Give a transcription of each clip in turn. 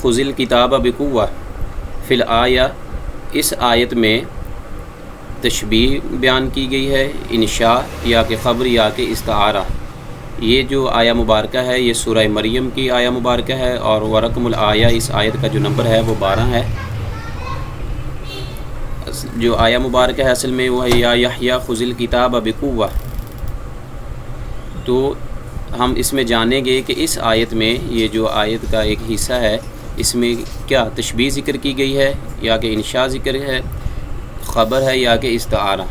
خذل کتاب بقوہ فی الآیہ، اس آیت میں تشبیہ بیان کی گئی ہے، انشاء یا کہ خبر یا کہ استعارہ۔ یہ جو آیہ مبارکہ ہے یہ سورہ مریم کی آیہ مبارکہ ہے، اور ورقم الآیہ اس آیت کا جو نمبر ہے وہ 12 ہے۔ جو آیہ مبارکہ ہے اصل میں وہ ہے یا یحییٰ خذ الکتاب بقوہ۔ تو ہم اس میں جانیں گے کہ اس آیت میں یہ جو آیت کا ایک حصہ ہے اس میں کیا تشبیہ ذکر کی گئی ہے، یا کہ انشاء ذکر ہے، خبر ہے، یا کہ استعارہ۔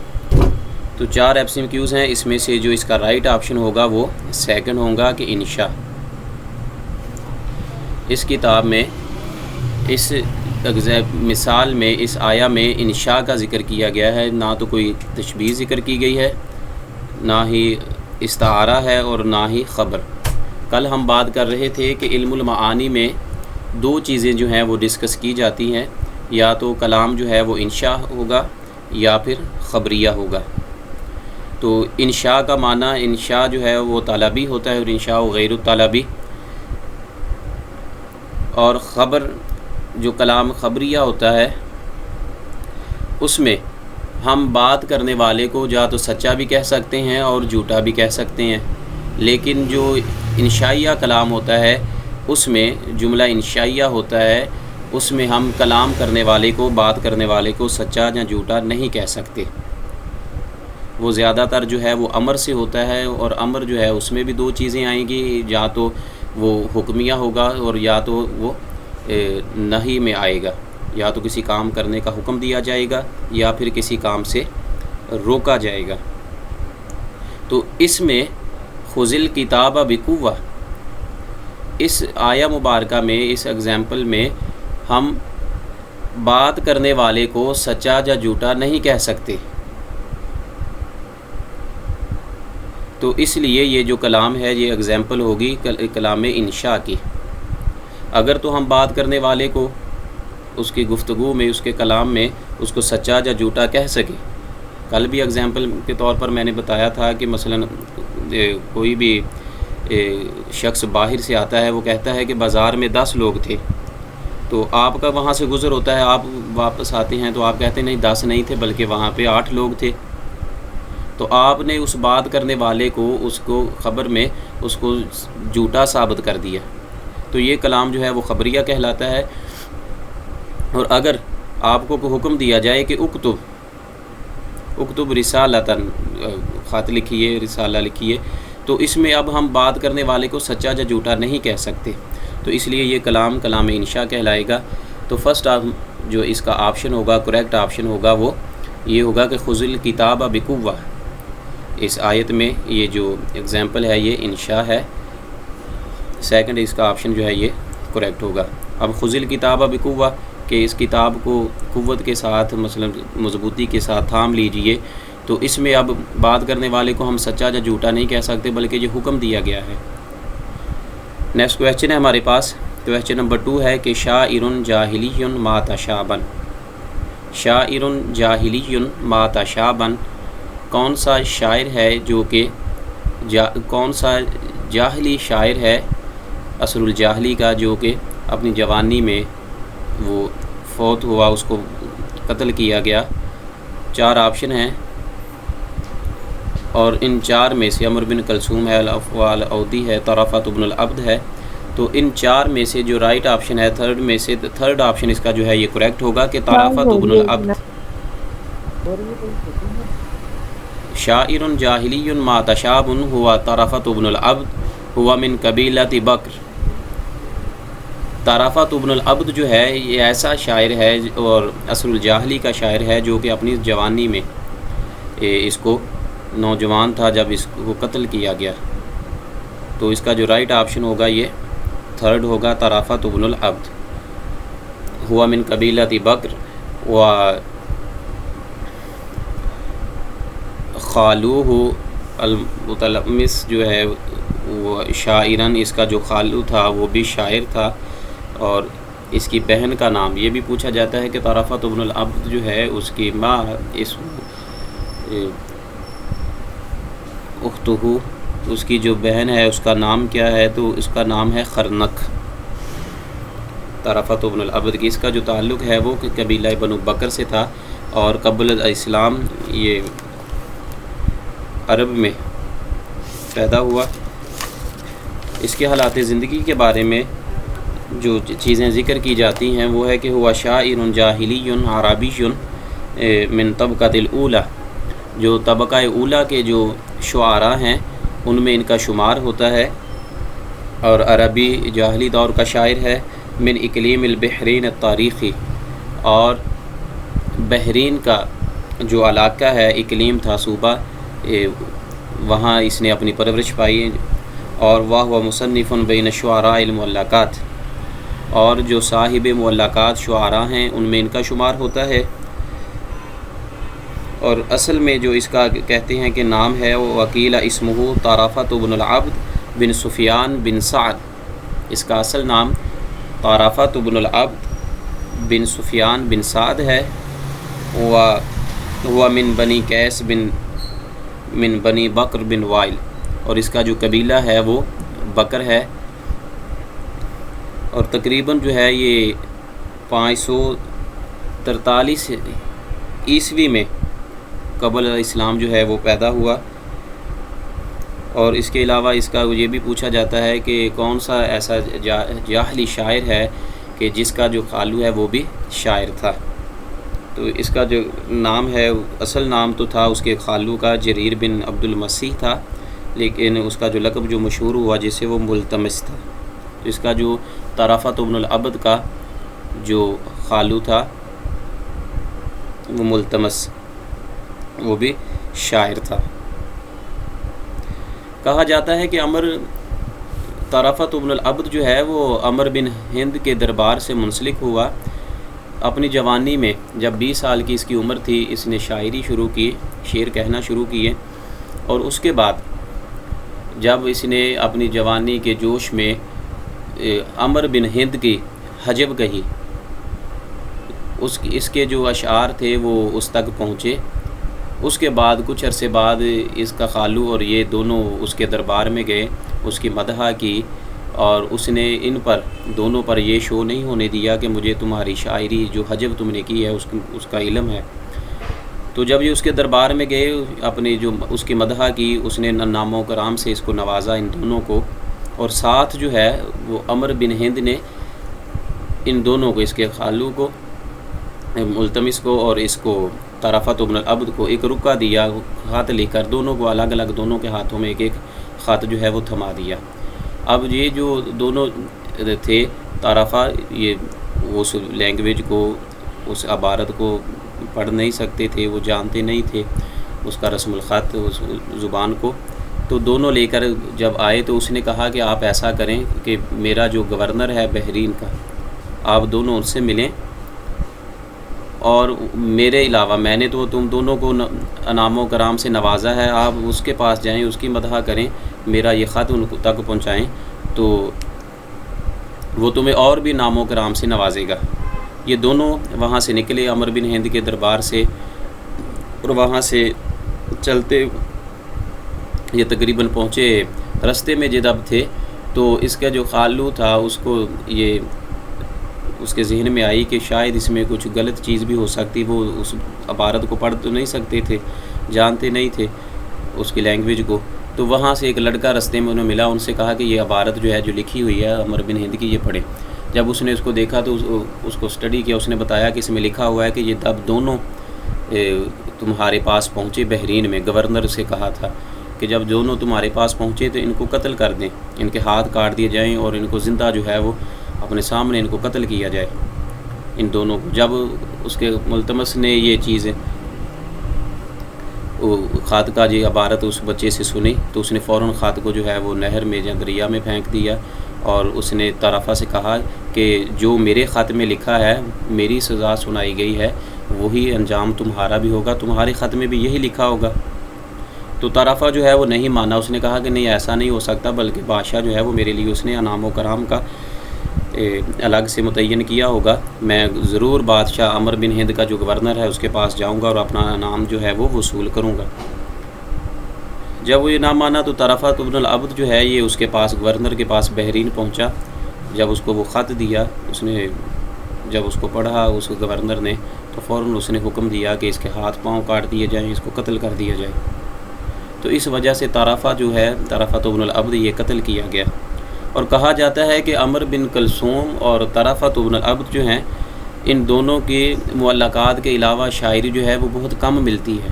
تو 4 MCQs ہیں، اس میں سے جو اس کا رائٹ آپشن ہوگا وہ سیکنڈ ہوگا کہ انشاء۔ اس کتاب میں اس مثال میں اس آیہ میں انشاء کا ذکر کیا گیا ہے، نہ تو کوئی تشبیہ ذکر کی گئی ہے، نہ ہی استعارہ ہے، اور نہ ہی خبر۔ کل ہم بات کر رہے تھے کہ علم المعانی میں 2 چیزیں جو ہیں وہ ڈسکس کی جاتی ہیں، یا تو کلام جو ہے وہ انشاء ہوگا یا پھر خبریہ ہوگا۔ تو انشاء کا معنی انشاء جو ہے وہ طلبی ہوتا ہے، اور انشاء غیر الطلبی۔ اور خبر جو کلام خبریہ ہوتا ہے اس میں ہم بات کرنے والے کو یا تو سچا بھی کہہ سکتے ہیں اور جھوٹا بھی کہہ سکتے ہیں، لیکن جو انشائیہ کلام ہوتا ہے اس میں جملہ انشائیہ ہوتا ہے، اس میں ہم کلام کرنے والے کو، بات کرنے والے کو سچا یا جھوٹا نہیں کہہ سکتے۔ وہ زیادہ تر جو ہے وہ امر سے ہوتا ہے، اور امر جو ہے اس میں بھی 2 چیزیں آئیں گی، یا تو وہ حکمیہ ہوگا اور یا تو وہ نہی میں آئے گا، یا تو کسی کام کرنے کا حکم دیا جائے گا یا پھر کسی کام سے روکا جائے گا۔ تو اس میں خذ الکتاب بقوہ، اس آیہ مبارکہ میں، اس ایگزامپل میں ہم بات کرنے والے کو سچا یا جھوٹا نہیں کہہ سکتے۔ تو اس لیے یہ جو کلام ہے یہ ایگزامپل ہوگی کلام انشاء کی۔ اگر تو ہم بات کرنے والے کو اس کی گفتگو میں، اس کے کلام میں اس کو سچا یا جھوٹا کہہ سکے، کل بھی ایگزامپل کے طور پر میں نے بتایا تھا کہ مثلا کوئی بھی شخص باہر سے آتا ہے، وہ کہتا ہے کہ بازار میں 10 لوگ تھے، تو آپ کا وہاں سے گزر ہوتا ہے، آپ واپس آتے ہیں تو آپ کہتے ہیں نہیں 10 نہیں تھے بلکہ وہاں پہ 8 لوگ تھے۔ تو آپ نے اس بات کرنے والے کو، اس کو خبر میں اس کو جھوٹا ثابت کر دیا، تو یہ کلام جو ہے وہ خبریہ کہلاتا ہے۔ اور اگر آپ کو حکم دیا جائے کہ اکتب رسالتاً، خط لکھیے، رسالہ لکھیے، تو اس میں اب ہم بات کرنے والے کو سچا یا جھوٹا نہیں کہہ سکتے، تو اس لیے یہ کلام انشاء کہلائے گا۔ تو فرسٹ جو اس کا آپشن ہوگا، کریکٹ آپشن ہوگا، وہ یہ ہوگا کہ خذ الکتاب بقوہ۔ اس آیت میں یہ جو ایگزامپل ہے یہ انشاء ہے، سیکنڈ اس کا آپشن جو ہے یہ کریکٹ ہوگا۔ اب خذ الکتاب بقوہ کہ اس کتاب کو قوت کے ساتھ، مثلا مضبوطی کے ساتھ تھام لیجئے، تو اس میں اب بات کرنے والے کو ہم سچا یا جھوٹا نہیں کہہ سکتے بلکہ یہ حکم دیا گیا ہے۔ نیکسٹ کویسچن ہے ہمارے پاس، کویسچن نمبر 2 ہے کہ شاعر جاہلی ما تشابن، شاعر جاہلی ما تشابن، کون سا شاعر ہے جو کہ کون سا جاہلی شاعر ہے عصر الجاہلی کا، جو کہ اپنی جوانی میں وہ فوت ہوا، اس کو قتل کیا گیا۔ 4 آپشن ہیں، اور ان 4 میں سے عمر بن کلثوم ہے، الافوال عودی ہے، طرفۃ بن العبد ہے۔ تو ان 4 میں سے جو رائٹ آپشن ہے، تھرڈ آپشن اس کا جو ہے یہ کریکٹ ہوگا کہ طرفۃ بن العبد۔ شاعر جاہلی ما تشاب ہوا طرفۃ بن العبد ہوا من قبیلۃ بکر۔ طرفۃ بن العبد جو ہے یہ ایسا شاعر ہے اور عصر الجاہلی کا شاعر ہے جو کہ اپنی جوانی میں اس کو نوجوان تھا جب اس کو قتل کیا گیا۔ تو اس کا جو رائٹ آپشن ہوگا یہ تھرڈ ہوگا، طرفۃ بن العبد ہوا من قبیلۃ بکر و خالوہ المتلمس جو ہے وہ شاعرن، اس کا جو خالو تھا وہ بھی شاعر تھا، اور اس کی بہن کا نام یہ بھی پوچھا جاتا ہے کہ طرفۃ بن العبد جو ہے اس کی ماں اختہ، اس کی جو بہن ہے اس کا نام کیا ہے، تو اس کا نام ہے خرنک۔ طرفۃ بن العبد کی، اس کا جو تعلق ہے وہ کہ قبیلہ بنو بکر سے تھا اور قبل اسلام یہ عرب میں پیدا ہوا۔ اس کے حالات زندگی کے بارے میں جو چیزیں ذکر کی جاتی ہیں وہ ہے کہ ہوا شاعر جاہلی عربی من طبقۃ الاولی، جو طبقہ اولیٰ کے جو شعراء ہیں ان میں ان کا شمار ہوتا ہے، اور عربی جاہلی دور کا شاعر ہے، من اقلیم البحرین التاریخی، اور بحرین کا جو علاقہ ہے، اقلیم تھا صوبہ، وہاں اس نے اپنی پرورش پائی، اور وہ مصنف بین الشعراء المعلقات، اور جو صاحب معلقات شعراء ہیں ان میں ان کا شمار ہوتا ہے۔ اور اصل میں جو اس کا کہتے ہیں کہ نام ہے وہ وکیل اسمہ طرفۃ بن العبد بن سفیان بن سعد، اس کا اصل نام طرفۃ بن العبد بن سفیان بن سعد ہے، وہ من بنی قیس من بنی بکر بن وائل، اور اس کا جو قبیلہ ہے وہ بکر ہے، اور تقریباً جو ہے یہ 543 عیسوی میں قبل اسلام جو ہے وہ پیدا ہوا۔ اور اس کے علاوہ اس کا یہ بھی پوچھا جاتا ہے کہ کون سا ایسا جاہلی شاعر ہے کہ جس کا جو خالو ہے وہ بھی شاعر تھا۔ تو اس کا جو نام ہے، اصل نام تو تھا اس کے خالو کا جریر بن عبد المسیح تھا، لیکن اس کا جو لقب جو مشہور ہوا جس سے وہ ملتمس تھا۔ تو اس کا جو طرفۃ بن العبد کا جو خالو تھا وہ ملتمس، وہ بھی شاعر تھا۔ کہا جاتا ہے کہ طرفۃ بن العبد جو ہے وہ عمر بن ہند کے دربار سے منسلک ہوا۔ اپنی جوانی میں جب 20 سال کی اس کی عمر تھی، اس نے شاعری شروع کی، شعر کہنا شروع کیے، اور اس کے بعد جب اس نے اپنی جوانی کے جوش میں عمر بن ہند کی حجب کہی، اس کے جو اشعار تھے وہ اس تک پہنچے۔ اس کے بعد کچھ عرصے بعد اس کا خالو اور یہ دونوں اس کے دربار میں گئے، اس کی مدح کی، اور اس نے ان پر دونوں پر یہ شو نہیں ہونے دیا کہ مجھے تمہاری شاعری جو حجب تم نے کی ہے اس کا علم ہے۔ تو جب یہ اس کے دربار میں گئے، اپنی جو اس کی مدح کی، اس نے نام و کرام سے اس کو نوازا ان دونوں کو، اور ساتھ جو ہے وہ عمر بن ہند نے ان دونوں کو، اس کے خالو کو ملتمس کو اور اس کو طرفۃ بن العبد کو ایک رکا دیا، خط لے کر دونوں کو الگ الگ، دونوں کے ہاتھوں میں ایک ایک خط جو ہے وہ تھما دیا۔ اب یہ جو دونوں تھے طرفہ، یہ اس لینگویج کو، اس عبارت کو پڑھ نہیں سکتے تھے، وہ جانتے نہیں تھے اس کا رسم الخط، اس زبان کو، تو دونوں لے کر جب آئے تو اس نے کہا کہ آپ ایسا کریں کہ میرا جو گورنر ہے بحرین کا، آپ دونوں ان سے ملیں، اور میرے علاوہ میں نے تو تم دونوں کو انعام و کرام سے نوازا ہے، آپ اس کے پاس جائیں، اس کی مدح کریں، میرا یہ خط ان تک پہنچائیں، تو وہ تمہیں اور بھی نام و کرام سے نوازے گا۔ یہ دونوں وہاں سے نکلے عمر بن ہند کے دربار سے، اور وہاں سے چلتے یہ تقریباً پہنچے، رستے میں جب تھے تو اس کا جو خالو تھا اس کو یہ اس کے ذہن میں آئی کہ شاید اس میں کچھ غلط چیز بھی ہو سکتی، وہ اس عبارت کو پڑھ تو نہیں سکتے تھے، جانتے نہیں تھے اس کی لینگویج کو۔ تو وہاں سے ایک لڑکا رستے میں انہیں ملا، ان سے کہا کہ یہ عبارت جو ہے جو لکھی ہوئی ہے عمر بن ہند کی، یہ پڑھیں۔ جب اس نے اس کو دیکھا تو اس کو اسٹڈی کیا، اس نے بتایا کہ اس میں لکھا ہوا ہے کہ یہ تب دونوں تمہارے پاس پہنچے بحرین میں، گورنر سے کہا تھا کہ جب دونوں تمہارے پاس پہنچے تو ان کو قتل کر دیں، ان کے ہاتھ کاٹ دیے جائیں، اور ان کو زندہ جو ہے وہ اپنے سامنے ان کو قتل کیا جائے، ان دونوں کو۔ جب اس کے ملتمس نے یہ چیزیں خط کا جو عبارت اس بچے سے سنی تو اس نے فوراً خط کو جو ہے وہ نہر میں یا دریا میں پھینک دیا، اور اس نے طرفہ سے کہا کہ جو میرے خط میں لکھا ہے، میری سزا سنائی گئی ہے، وہی انجام تمہارا بھی ہوگا، تمہارے خط میں بھی یہی لکھا ہوگا۔ تو طرفہ جو ہے وہ نہیں مانا، اس نے کہا کہ نہیں، ایسا نہیں ہو سکتا، بلکہ بادشاہ جو ہے وہ میرے لیے اس نے انعام و کرام کا الگ سے متعین کیا ہوگا، میں ضرور بادشاہ عمر بن ہند کا جو گورنر ہے اس کے پاس جاؤں گا اور اپنا انعام جو ہے وہ وصول کروں گا۔ جب وہ یہ نہ مانا تو طرفۃ بن العبد جو ہے یہ اس کے پاس گورنر کے پاس بحرین پہنچا، جب اس کو وہ خط دیا، اس نے جب اس کو پڑھا اس گورنر نے، تو فوراً اس نے حکم دیا کہ اس کے ہاتھ پاؤں کاٹ دیے جائیں، اس کو قتل کر دیا جائے۔ تو اس وجہ سے طرافہ جو ہے، طرافۃ بن العبد، یہ قتل کیا گیا۔ اور کہا جاتا ہے کہ عمرو بن کلثوم اور طرافۃ بن العبد جو ہیں، ان دونوں کے معلقات کے علاوہ شاعری جو ہے وہ بہت کم ملتی ہے۔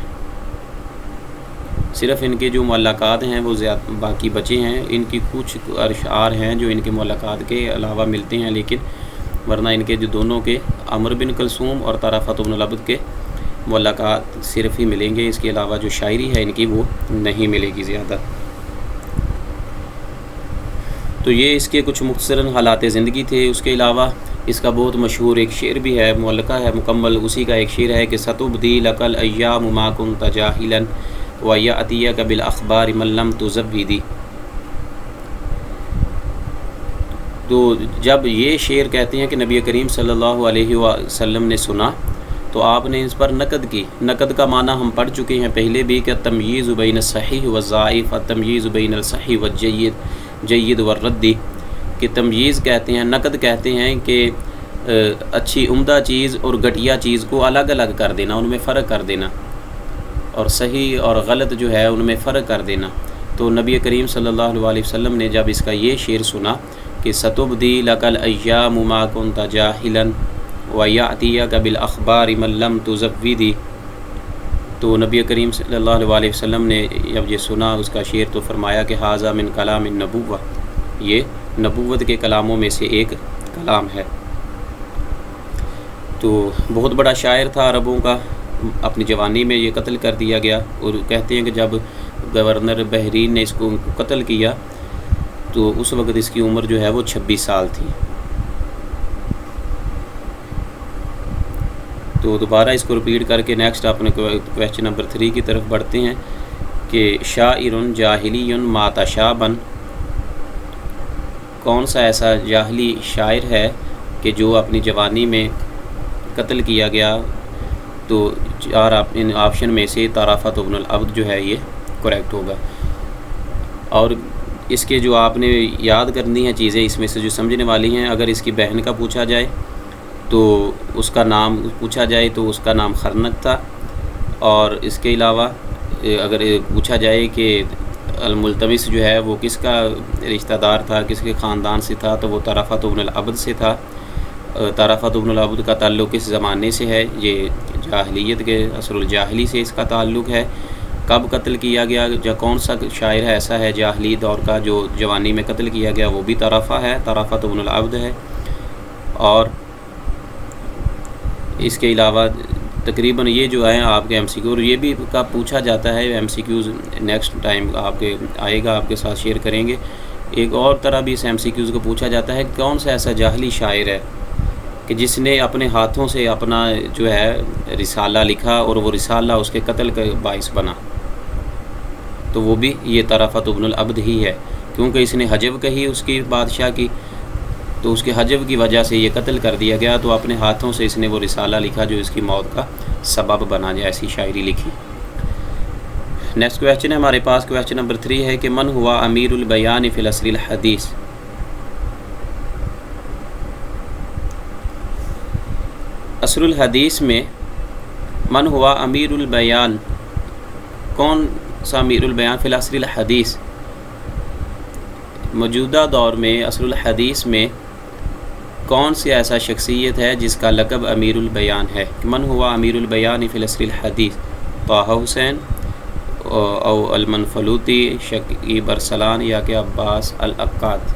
صرف ان کے جو معلقات ہیں وہ باقی بچے ہیں، ان کی کچھ اشعار ہیں جو ان کے معلقات کے علاوہ ملتے ہیں، لیکن ورنہ ان کے جو دونوں کے عمرو بن کلثوم اور طرافۃ بن العبد کے معلقات صرف ہی ملیں گے، اس کے علاوہ جو شاعری ہے ان کی وہ نہیں ملے گی زیادہ۔ تو یہ اس کے کچھ مختصراً حالات زندگی تھے۔ اس کے علاوہ اس کا بہت مشہور ایک شعر بھی ہے، معلقہ ہے مکمل، اسی کا ایک شعر ہے کہ ستبدی لک الایام ما کنت جاہلا ویأتیک بالاخبار من لم تزودی۔ تو جب یہ شعر کہتے ہیں کہ نبی کریم صلی اللہ علیہ وسلم نے سنا تو آپ نے اس پر نقد کی۔ نقد کا معنی ہم پڑھ چکے ہیں پہلے بھی کہ تمییز بین الصحیح والضعیف، تمییز بین الصحیح والجید والردی، کہ تمییز کہتے ہیں، نقد کہتے ہیں کہ اچھی عمدہ چیز اور گھٹیا چیز کو الگ الگ کر دینا، ان میں فرق کر دینا، اور صحیح اور غلط جو ہے ان میں فرق کر دینا۔ تو نبی کریم صلی اللہ علیہ وسلم نے جب اس کا یہ شعر سنا کہ ستبدی لک الایام ما کنت جاہلا ویأتیک بالاخبار من لم تزودی، تو نبی کریم صلی اللہ علیہ وسلم نے جب یہ سنا اس کا شعر تو فرمایا کہ ھذا من کلام النبوہ، یہ نبوت کے کلاموں میں سے ایک کلام ہے۔ تو بہت بڑا شاعر تھا عربوں کا، اپنی جوانی میں یہ قتل کر دیا گیا، اور کہتے ہیں کہ جب گورنر بحرین نے اس کو قتل کیا تو اس وقت اس کی عمر جو ہے وہ 26 سال تھی۔ تو دوبارہ اس کو رپیٹ کر کے نیکسٹ اپنے کویسچن نمبر 3 کی طرف بڑھتے ہیں کہ شاعر جاہلی مات شابا، کون سا ایسا جاہلی شاعر ہے کہ جو اپنی جوانی میں قتل کیا گیا؟ تو ان آپشن میں سے طرافۃ بن العبد جو ہے یہ کریکٹ ہوگا۔ اور اس کے جو آپ نے یاد کرنی ہیں چیزیں اس میں سے جو سمجھنے والی ہیں، اگر اس کی بہن کا پوچھا جائے تو اس کا نام پوچھا جائے تو اس کا نام خرنک تھا، اور اس کے علاوہ اگر پوچھا جائے کہ الملتمس جو ہے وہ کس کا رشتہ دار تھا، کس کے خاندان سے تھا، تو وہ طرافۃ بن العبد سے تھا۔ طرافۃ بن العبد کا تعلق کس زمانے سے ہے؟ یہ جاہلیت کے عصر الجاہلی سے اس کا تعلق ہے۔ کب قتل کیا گیا؟ کون سا شاعر ہے ایسا ہے جاہلی دور کا جو جوانی میں قتل کیا گیا؟ وہ بھی طرافہ ہے، طرافۃ بن العبد ہے۔ اور اس کے علاوہ تقریباً یہ جو ہے آپ کے MCQ، اور یہ بھی کا پوچھا جاتا ہے MCQs، نیکسٹ ٹائم آپ کے آئے گا، آپ کے ساتھ شیئر کریں گے۔ ایک اور طرح بھی اس MCQs کو پوچھا جاتا ہے کہ کون سا ایسا جاہلی شاعر ہے کہ جس نے اپنے ہاتھوں سے اپنا جو ہے رسالہ لکھا اور وہ رسالہ اس کے قتل کا باعث بنا؟ تو وہ بھی یہ طرافۃ بن العبد ہی ہے، کیونکہ اس نے حجب کہی اس کی بادشاہ کی، تو اس کے حجب کی وجہ سے یہ قتل کر دیا گیا، تو اپنے ہاتھوں سے اس نے وہ رسالہ لکھا جو اس کی موت کا سبب بنا جائے، ایسی شاعری لکھی۔ نیکسٹ کویسچن ہے ہمارے پاس، کویسچن نمبر 3 ہے کہ من ہوا امیر البیان فی العصر الحدیث؟ عصر الحدیث میں من ہوا امیر البیان، کون سا امیر البیان فی العصر الحدیث؟ موجودہ دور میں عصر الحدیث میں کون سی ایسا شخصیت ہے جس کا لقب امیر البیان ہے؟ من ہوا امیر البیان فی العصر الحدیث؟ طہ حسین او المنفلوطی، شکیب ارسلان، یا کہ عباس العقاد؟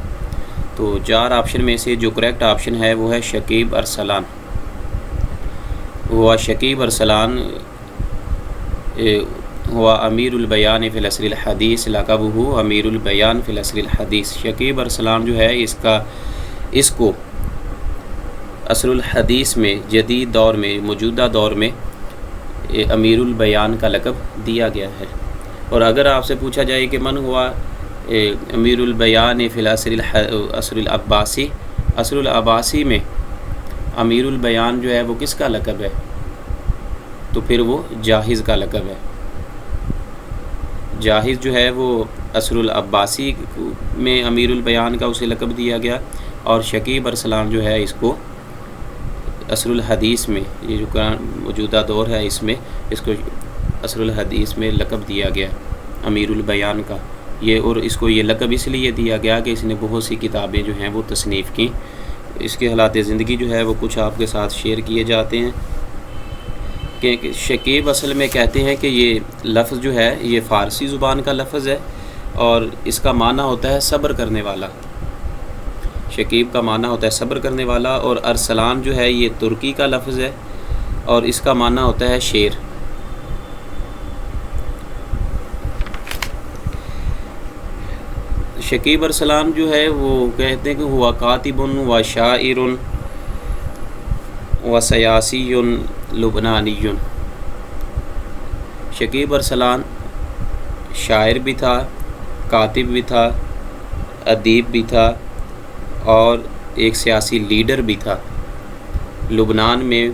تو 4 آپشن میں سے جو کریکٹ آپشن ہے وہ ہے شکیب ارسلان۔ ہوا شکیب ارسلان ہوا امیر البیان فی العصر الحدیث، لقبہ امیر البیان فی العصر الحدیث۔ شکیب ارسلان جو ہے اس کو عصر الحدیث میں، جدید دور میں، موجودہ دور میں امیر البیان کا لقب دیا گیا ہے۔ اور اگر آپ سے پوچھا جائے کہ من ہوا امیر البیان فی العصر العباسی، عصر العباسی میں امیر البیان جو ہے وہ کس کا لقب ہے؟ تو پھر وہ جاہز کا لقب ہے۔ جاہز جو ہے وہ عصر العباسی میں امیر البیان کا اسے لقب دیا گیا، اور شکیب ارسلان جو ہے اس کو عصر الحدیث میں، یہ جو موجودہ دور ہے اس میں اس کو عصر الحدیث میں لقب دیا گیا امیر البیان کا، یہ اور اس کو یہ لقب اس لیے دیا گیا کہ اس نے بہت سی کتابیں جو ہیں وہ تصنیف کیں۔ اس کے حالات زندگی جو ہے وہ کچھ آپ کے ساتھ شیئر کیے جاتے ہیں کہ شکیب اصل میں کہتے ہیں کہ یہ لفظ جو ہے یہ فارسی زبان کا لفظ ہے اور اس کا معنی ہوتا ہے صبر کرنے والا۔ شکیب کا معنی ہوتا ہے صبر کرنے والا، اور ارسلان جو ہے یہ ترکی کا لفظ ہے اور اس کا معنی ہوتا ہے شیر۔ شکیب ارسلان جو ہے وہ کہتے ہیں کہ ہوا کاتب و شاعر و سیاسی لبنانی۔ شکیب ارسلان شاعر بھی تھا، کاتب بھی تھا، ادیب بھی تھا اور ایک سیاسی لیڈر بھی تھا۔ لبنان میں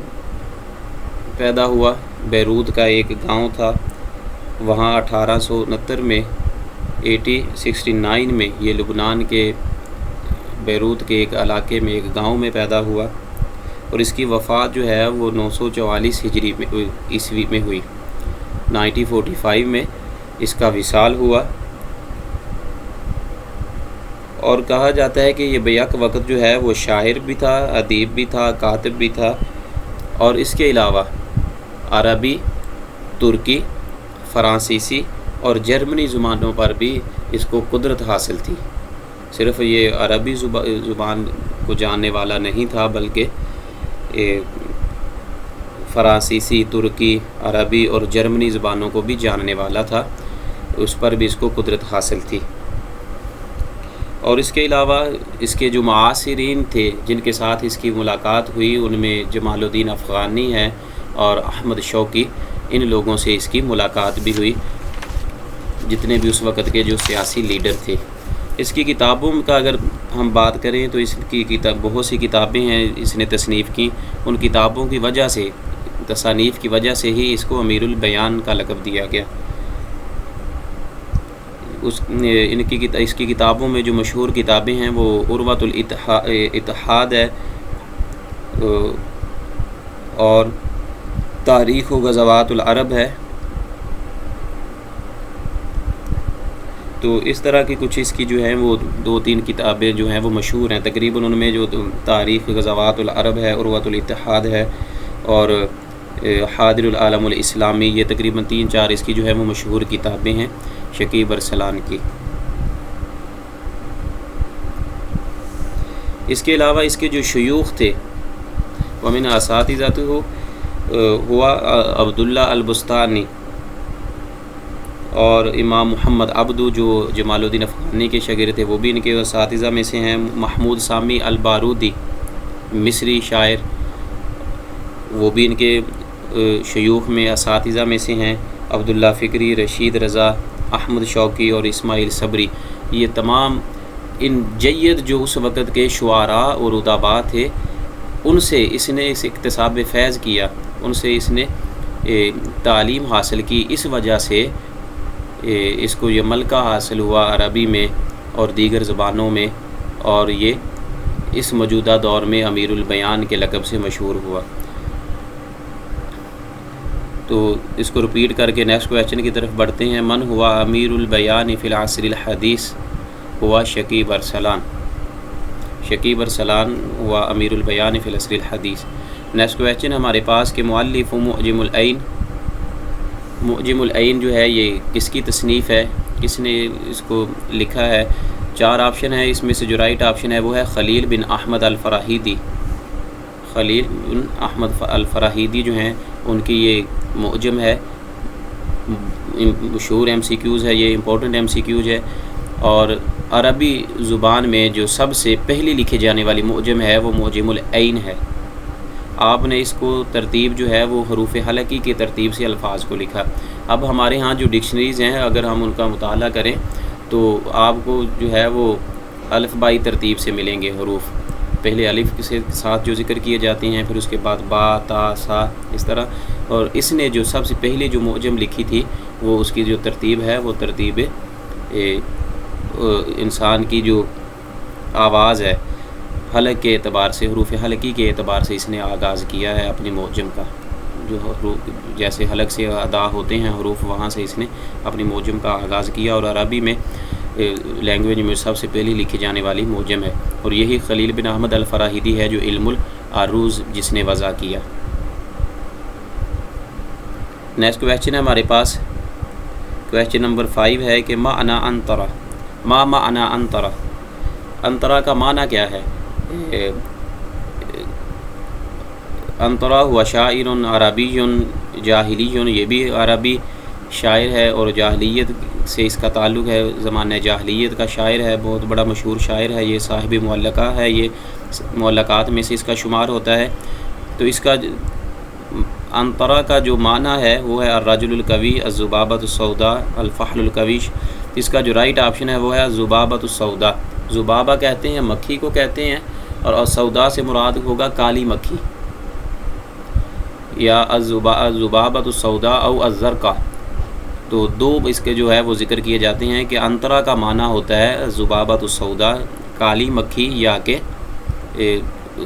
پیدا ہوا، بیروت کا ایک گاؤں تھا، وہاں 1869 میں 1869 میں یہ لبنان کے بیروت کے ایک علاقے میں ایک گاؤں میں پیدا ہوا، اور اس کی وفات جو ہے وہ 944 ہجری میں عیسوی میں ہوئی۔ 1945 میں اس کا وصال ہوا، اور کہا جاتا ہے کہ یہ بیک وقت جو ہے وہ شاعر بھی تھا، ادیب بھی تھا، کاتب بھی تھا، اور اس کے علاوہ عربی، ترکی، فرانسیسی اور جرمنی زبانوں پر بھی اس کو قدرت حاصل تھی۔ صرف یہ عربی زبان کو جاننے والا نہیں تھا، بلکہ فرانسیسی، ترکی، عربی اور جرمنی زبانوں کو بھی جاننے والا تھا، اس پر بھی اس کو قدرت حاصل تھی۔ اور اس کے علاوہ اس کے جو معاصرین تھے جن کے ساتھ اس کی ملاقات ہوئی، ان میں جمال الدین افغانی ہے اور احمد شوقی، ان لوگوں سے اس کی ملاقات بھی ہوئی، جتنے بھی اس وقت کے جو سیاسی لیڈر تھے۔ اس کی کتابوں کا اگر ہم بات کریں تو اس کی بہت سی کتابیں ہیں اس نے تصنیف کی، ان کتابوں کی وجہ سے، تصانیف کی وجہ سے ہی اس کو امیر البیان کا لقب دیا گیا۔ اس کی کتابوں میں جو مشہور کتابیں ہیں وہ عروۃ الاتحاد ہے اور تاریخ و غزوات العرب ہے۔ تو اس طرح کی کچھ اس کی جو ہیں وہ 2-3 کتابیں جو ہیں وہ مشہور ہیں، تقریباً ان میں جو تاریخ غزوات العرب ہے، عروۃ الاتحاد ہے اور حاضر العالم الاسلامی، یہ تقریباً 3-4 اس کی جو ہے وہ مشہور کتابیں ہیں شکیب ارسلان کی۔ اس کے علاوہ اس کے جو شیوخ تھے ومن اساتذتہ ہوا عبداللہ البستانی اور امام محمد عبدو جو جمال الدین افغانی کے شاگرد تھے، وہ بھی ان کے اساتذہ میں سے ہیں۔ محمود سامی البارودی مصری شاعر، وہ بھی ان کے شیوخ میں اساتذہ میں سے ہیں۔ عبداللہ فکری، رشید رضا، احمد شوقی اور اسماعیل صبری، یہ تمام ان جید جو اس وقت کے شعراء اور ادباء تھے، ان سے اس نے اس اکتساب فیض کیا، ان سے اس نے تعلیم حاصل کی، اس وجہ سے اس کو یہ ملکہ حاصل ہوا عربی میں اور دیگر زبانوں میں، اور یہ اس موجودہ دور میں امیر البیان کے لقب سے مشہور ہوا۔ تو اس کو رپیٹ کر کے نیکسٹ کویسچن کی طرف بڑھتے ہیں۔ من ہوا امیر البیان فی العصر الحدیث؟ ہوا شکیب ارسلان۔ شکیب ارسلان ہوا امیر البیان فی العصر الحدیث۔ نیکسٹ کویسچن ہمارے پاس کہ مؤلف معجم العین، معجم العین جو ہے یہ کس کی تصنیف ہے، کس نے اس کو لکھا ہے؟ 4 آپشن ہے، اس میں سے جو رائٹ آپشن ہے وہ ہے خلیل بن احمد الفراہیدی۔ خلیل بن احمد الفراہیدی جو ہیں ان کی یہ معجم ہے، مشہور MCQs ہے، یہ امپورٹنٹ MCQs ہے، اور عربی زبان میں جو سب سے پہلی لکھی جانے والی معجم ہے وہ معجم العین ہے۔ آپ نے اس کو ترتیب جو ہے وہ حروف حلقی کی ترتیب سے الفاظ کو لکھا۔ اب ہمارے ہاں جو ڈکشنریز ہیں اگر ہم ان کا مطالعہ کریں تو آپ کو جو ہے وہ الف بائی ترتیب سے ملیں گے حروف، پہلے الف کے ساتھ جو ذکر کیے جاتے ہیں، پھر اس کے بعد با، تا، سا، اس طرح۔ اور اس نے جو سب سے پہلے جو معجم لکھی تھی وہ اس کی جو ترتیب ہے وہ ترتیب انسان کی جو آواز ہے، حلق کے اعتبار سے، حروف حلقی کے اعتبار سے اس نے آغاز کیا ہے اپنی معجم کا، جو حروف جیسے حلق سے ادا ہوتے ہیں حروف، وہاں سے اس نے اپنی معجم کا آغاز کیا، اور عربی میں لینگویج میں سب سے پہلی لکھی جانے والی معجم ہے، اور یہی خلیل بن احمد الفراہیدی ہے جو علم العروض جس نے وضع کیا۔ نیکسٹ کویشچن ہے ہمارے پاس، کویشچن نمبر 5 ہے کہ معنی انطرا، ما معنی انطرا، انطرا کا معنی کیا ہے؟ انطرا ہوا شاعر عربی جاہلی، یہ بھی عربی شاعر ہے اور جاہلیت سے اس کا تعلق ہے، زمانہ جاہلیت کا شاعر ہے، بہت بڑا مشہور شاعر ہے، یہ صاحب معلقہ ہے، یہ معلقات میں سے اس کا شمار ہوتا ہے۔ تو اس کا انطرا کا جو معنی ہے وہ ہے الرجل القوی، الذبابۃ السوداء، الفحل القویش۔ اس کا جو رائٹ آپشن ہے وہ ہے الذبابۃ السوداء۔ ذبابہ کہتے ہیں مکھی کو کہتے ہیں، اور السوداء سے مراد ہوگا کالی مکھی، یا الذبابۃ السوداء او الزرقاء۔ تو دو اس کے جو ہے وہ ذکر کیے جاتے ہیں کہ انطرا کا معنی ہوتا ہے الذبابۃ السوداء کالی مکھی، یا کہ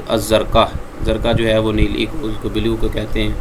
الزرقاء، زرقاء جو ہے وہ نیلی کو، اس کو بلو کو کہتے ہیں۔